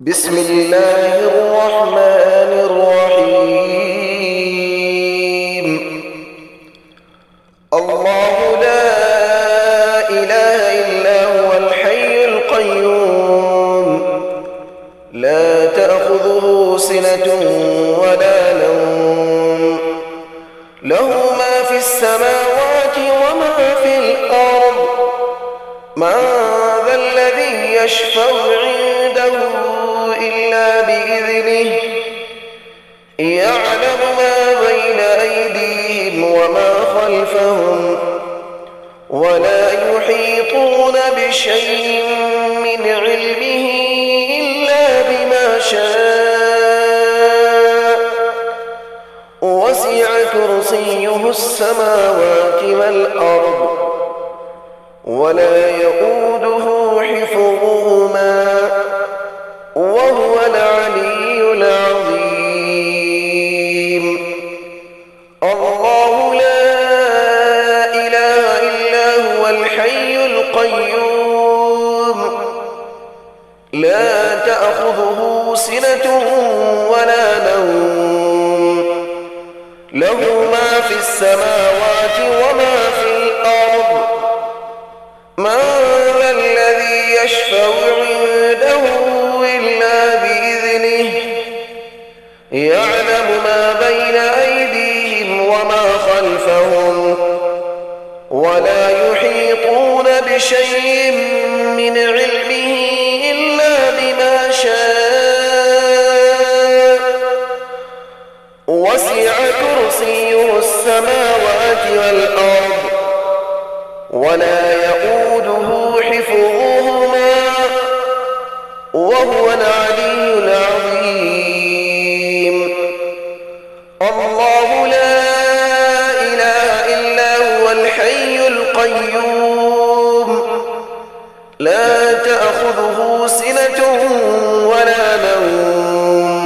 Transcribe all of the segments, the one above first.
بسم الله الرحمن الرحيم. الله لا إله إلا هو الحي القيوم، لا تأخذه سنة ولا نوم، له ما في السماوات وما في الأرض. من ذا الذي يشفع عنده إلا بإذنه، يعلم ما بين أيديهم وما خلفهم، ولا يحيطون بشيء من علمه إلا بما شاء. وسع كرسيه السماوات والأرض، ولا يئوده حفظهما، وهو العلي العظيم. الله لا إله إلا هو الحي القيوم، لا تأخذه سنة ولا نوم، له ما في السماوات وما في الأرض. من ذا الذي يشفع عنده إلا بإذنه، يعلم ما بين أيديهم وما خلفهم، ولا يحيطون بشيء من علمه إلا بما شاء. وسع كرسيه السماوات والأرض، ولا يئوده حفظهما، وهو العلي العظيم. الله لا إله إلا هو الحي القيوم، لا تأخذه سنة ولا نوم،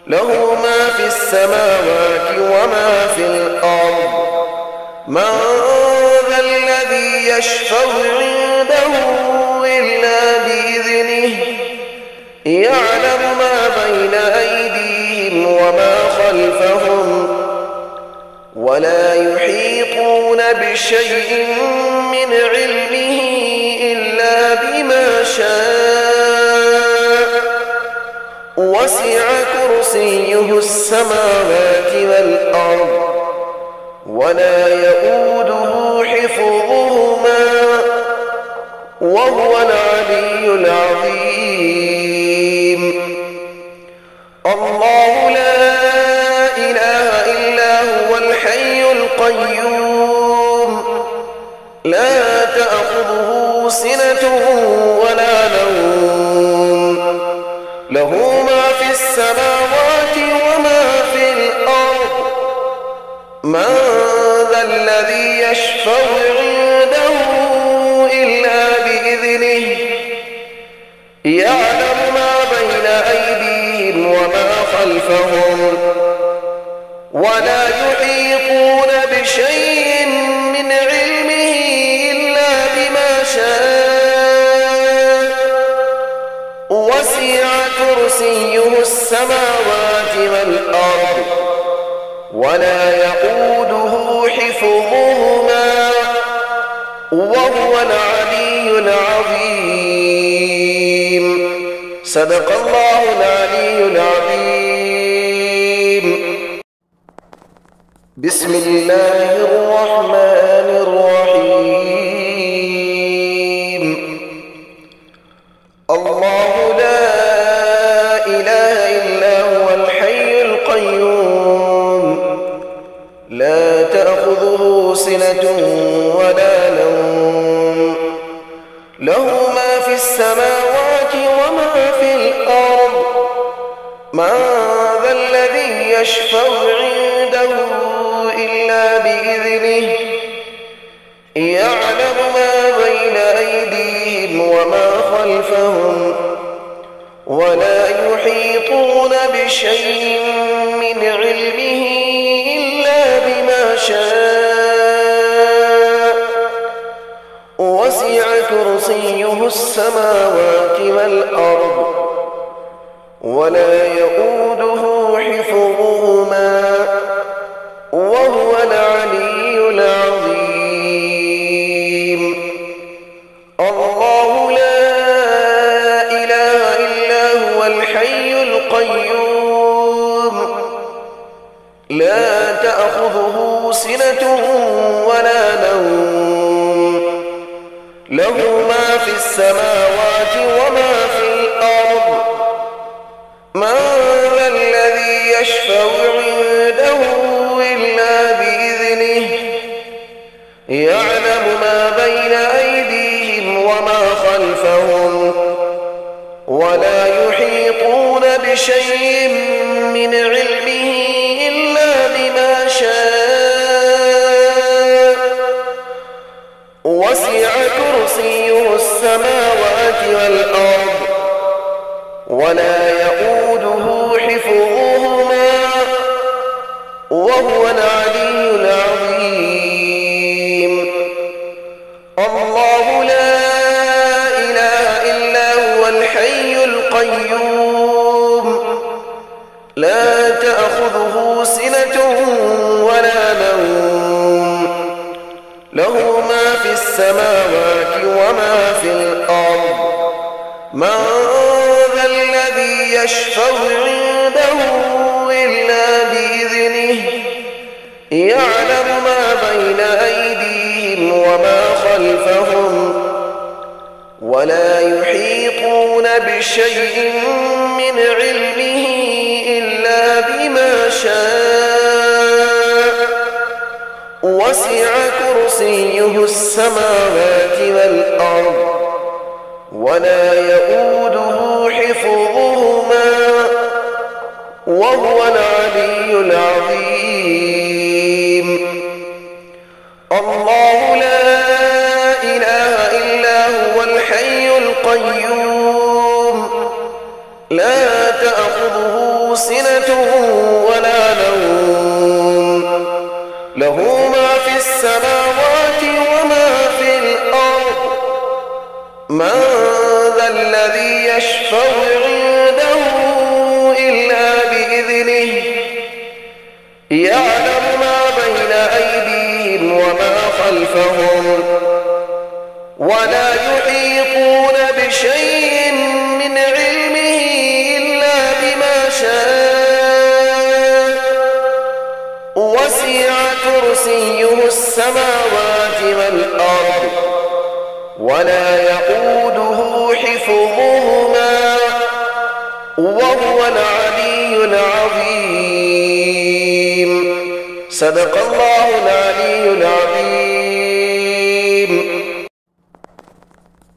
له ما في السماوات وما في الأرض. من ذا الذي يشفع عنده إلا بإذنه، يعلم ما بين أيديهم وما خلفهم، ولا يحيطون بشيء من علمه إلا بما شاء. وسع كرسيه السماوات والأرض، ولا يئوده حفظهما، وهو العلي العظيم. الله لا إله إلا هو الحي القيوم، لا تأخذه سنة ولا نوم، له ما في السماوات وما في الأرض. من ذا الذي يشفع عنده إلا بإذنه، يعلم ما بين أيديهم وما خلفهم، ولا يحيطون بشيء من علمه إلا بما شاء. وسع كرسيه السماوات والأرض، ولا يئوده حفظهما، وهو العلي العظيم. صدق الله العلي العظيم. بسم الله الرحمن الرحيم. الله لا إله إلا هو الحي القيوم، لا تأخذه سنة ولا نوم، له ما في السماوات وما في الأرض. من ذا الذي يشفع عنده إلا بإذنه، يعلم ما بين أيديهم وما خلفهم، ولا يحيطون بشيء من علمه إلا بما شاء. وسع كرسيه السماوات والأرض، ولا يؤوده حفظهما وهو العلي العظيم. الله لا إله إلا هو الحي القيوم لا تأخذه سنة ولا نوم له ما في السماوات وما في الأرض من ذا الذي يشفع عنده إلا بإذنه يعلم ما بين أيديهم وما خلفهم ولا يحيطون بشيء من علمه إلا بما شاء وسع كرسيه السماوات والأرض ولا يؤوده حفظهما وهو العلي العظيم. الله لا إله إلا هو الحي القيوم لا تأخذه سنة ولا نوم له ما في السماوات وما في الأرض من ذا الذي يشفع عنده إلا بإذنه يعلم ما بين أيديهم وما خلفهم ولا يحيطون بشيء من علمه إلا بما شاء وسع كرسيه السماوات والأرض ولا يؤوده حفظهما وهو العلي العظيم. الله لا إله إلا هو الحي القيوم لا تأخذه سنة ولا نوم له ما في السماوات وما في الأرض من ذا الذي يشفع عنده إلا بإذنه يعلم ما بين أيديهم وما خلفهم ولا يحيطون بشيء من علمه إلا بما شاء وسع كرسيه السماوات والأرض ولا يؤوده حفظهما وهو العلي العظيم. صدق الله العلي العظيم.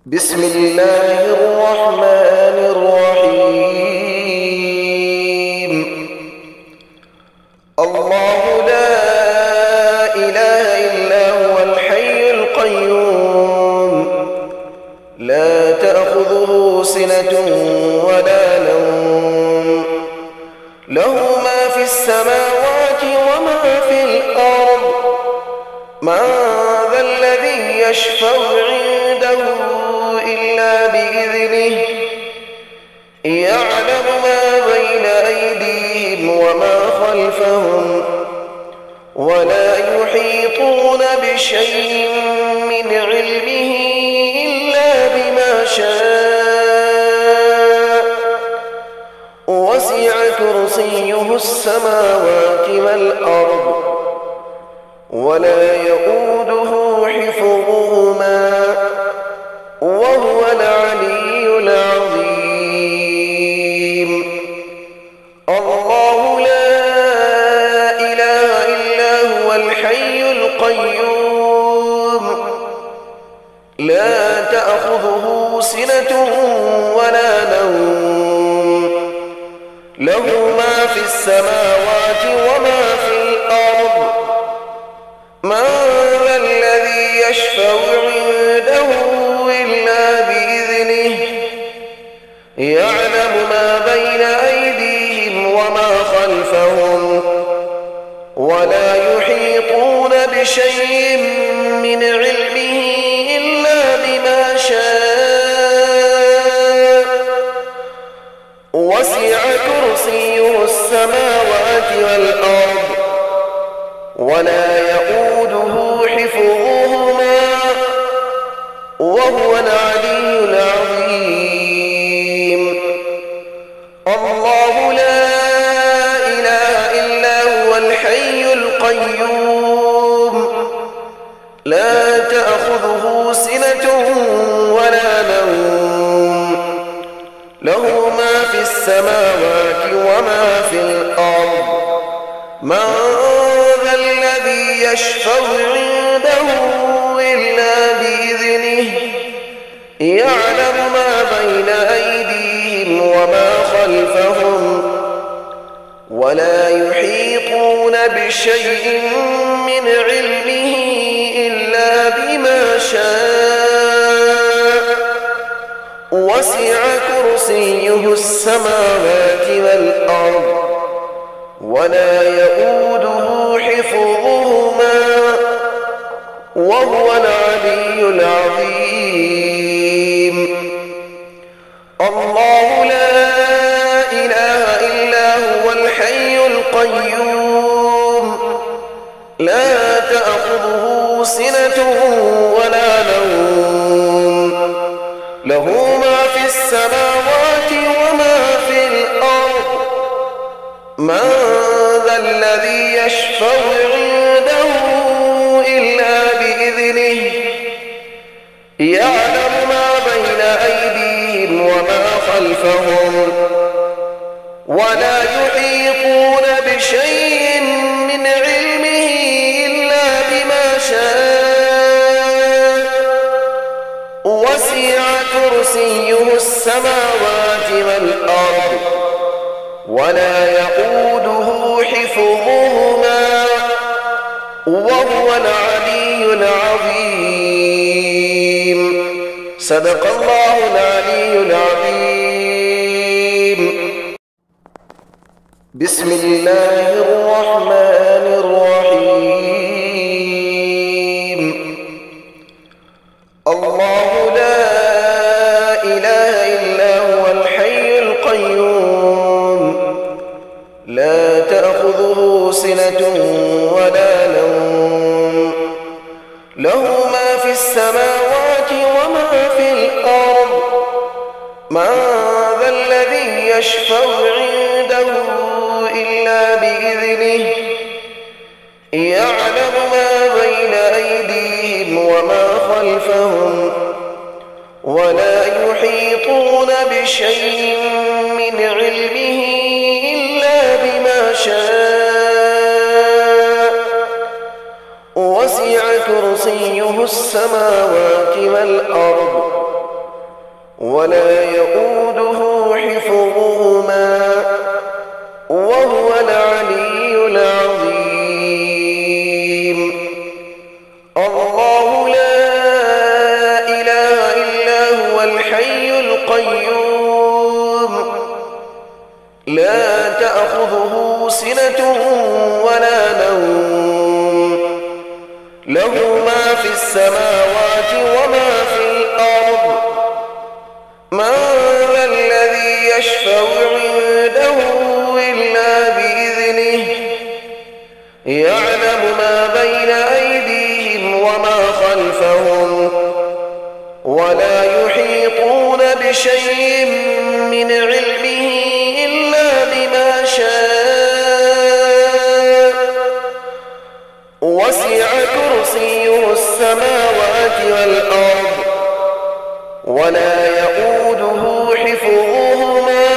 بسم الله الرحمن الرحيم. الله لا إله إلا هو الحي القيوم لا تأخذه سنة ولا نوم له ما في السماوات وما في الأرض من ذا الذي يشفع عنده إلا بإذنه يعلم ما بين أيديهم وما خلفهم ولا يحيطون بشيء من علمه إلا بما شاء وسع كرسيه السماوات والأرض ولا يؤوده حفظهما وهو العلي العظيم. الله لا إله إلا هو الحي القيوم لا تأخذه سنة ولا نوم له ما في السماوات وما في الأرض من ذا الذي يشفع عنده إلا بإذنه يعلم ما بين أيديهم وما خلفهم ولا يحيطون بشيء من علمه إلا بما شاء وسع السماوات والأرض ولا يئوده حفظهما وهو العلي العظيم. الله لا إله إلا هو الحي القيوم لا تأخذه سنة ولا نوم له ما في السماوات وما في الأرض. من ذا الذي يشفع عنده إلا بإذنه يعلم ما بين أيديهم وما خلفهم ولا يحيطون بشيء من علمه إلا بما شاء وسع كرسيه السماوات والأرض ولا يئوده حفظهما وهو العلي العظيم. الله لا إله إلا هو الحي القيوم لا تأخذه سنة ولا نوم له ما في السماوات وما في الأرض. من ذا الذي يشفع عنده إلا بإذنه يعلم ما بين أيديهم وما خلفهم ولا يحيطون بشيء من علمه إلا بما شاء وسع كرسيه السماوات والأرض ولا يئوده حفظهما وهو العلي العظيم. صدق الله العلي العظيم. بسم الله الرحمن الرحيم. الله لا إله إلا هو الحي القيوم لا تأخذه سنة ولا نوم له ما في السماوات وما في الأرض. من ذا الذي يشفع عنده إلا بإذنه يعلم ما بين أيديهم وما خلفهم ولا يحيطون بشيء من علمه إلا بما شاء وسع كرسيه السماوات والأرض ولا يئوده حفظهما وهو العلي العظيم. الله لا إله إلا هو الحي القيوم لا تأخذه سنة ولا نوم له ما في السماوات وما في الأرض. من ذا الذي يشفع عنده إلا بإذنه يعلم ما بين أيديهم وما خلفهم ولا يحيطون بشيء من علمه إلا بما شاء وسع كرسيه السماوات والأرض ولا يئوده حفظهما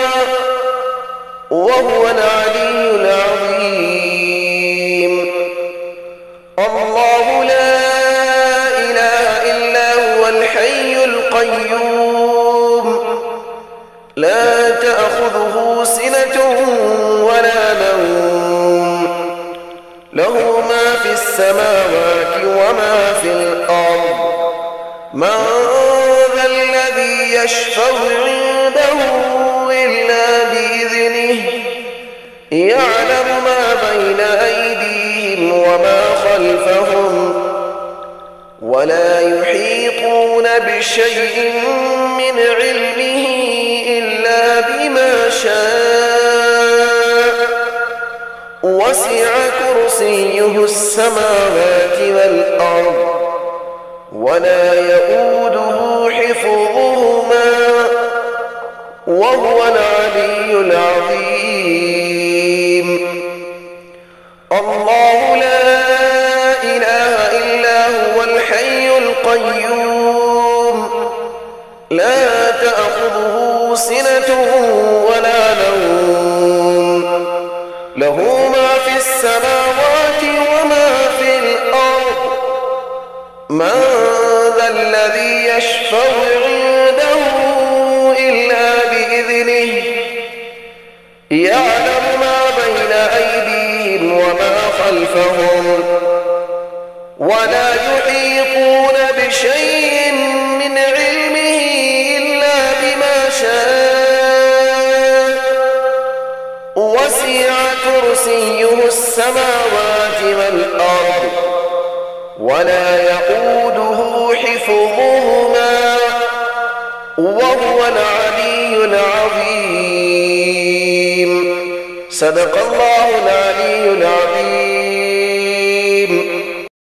وهو العلي العظيم. الله لا إله إلا هو الحي القيوم لا تأخذه سنة ولا نوم له ما في السماوات وما في الأرض. من ذا الذي يشفع عنده إلا بإذنه يعلم ما بين أيديهم وما خلفهم ولا يحيطون بشيء من علمه إلا بما شاء كرسيه السماوات والأرض ولا يؤوده حفظهما وهو العلي العظيم. الله لا إله إلا هو الحي القيوم لا تأخذه سنة ولا نوم له ما في السماوات وما في الأرض من ذا الذي يشفع عنده إلا بإذنه يعلم ما بين أيديهم وما خلفهم ولا يحيطون بشيء من علمه إلا بما شاء وسع كرسيه السماوات والأرض ولا يؤوده حفظهما وهو العلي العظيم. صدق الله العلي العظيم.